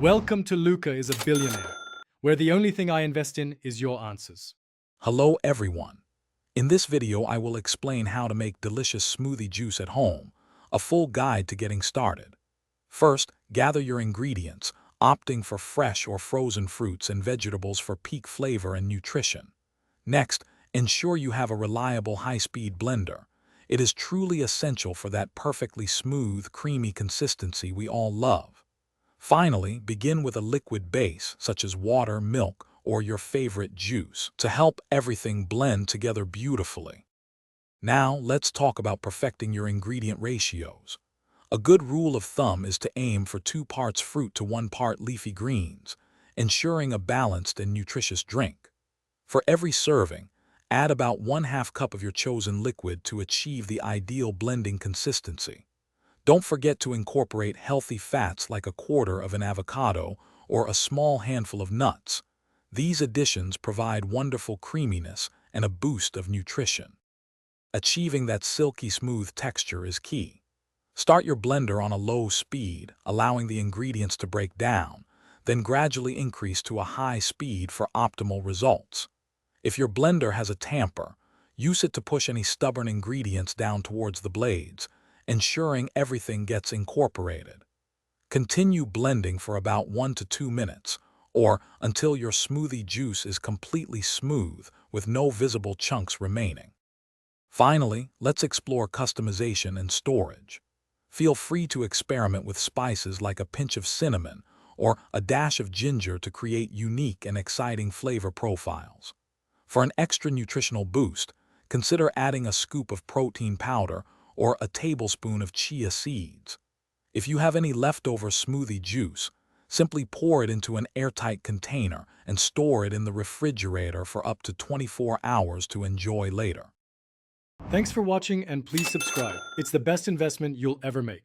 Welcome to Luca is a Billionaire, where the only thing I invest in is your answers. Hello everyone. In this video I will explain how to make delicious smoothie juice at home, a full guide to getting started. First, gather your ingredients, opting for fresh or frozen fruits and vegetables for peak flavor and nutrition. Next, ensure you have a reliable high-speed blender. It is truly essential for that perfectly smooth, creamy consistency we all love. Finally, begin with a liquid base, such as water, milk, or your favorite juice, to help everything blend together beautifully. Now, let's talk about perfecting your ingredient ratios. A good rule of thumb is to aim for 2 parts fruit to 1 part leafy greens, ensuring a balanced and nutritious drink. For every serving, add about 1/2 cup of your chosen liquid to achieve the ideal blending consistency. Don't forget to incorporate healthy fats like 1/4 of an avocado or a small handful of nuts. These additions provide wonderful creaminess and a boost of nutrition. Achieving that silky smooth texture is key. Start your blender on a low speed, allowing the ingredients to break down, then gradually increase to a high speed for optimal results. If your blender has a tamper, use it to push any stubborn ingredients down towards the blades, ensuring everything gets incorporated. Continue blending for about 1 to 2 minutes, or until your smoothie juice is completely smooth with no visible chunks remaining. Finally, let's explore customization and storage. Feel free to experiment with spices like a pinch of cinnamon or a dash of ginger to create unique and exciting flavor profiles. For an extra nutritional boost, consider adding a scoop of protein powder or a tablespoon of chia seeds. If you have any leftover smoothie juice, simply pour it into an airtight container and store it in the refrigerator for up to 24 hours to enjoy later. Thanks for watching and please subscribe. It's the best investment you'll ever make.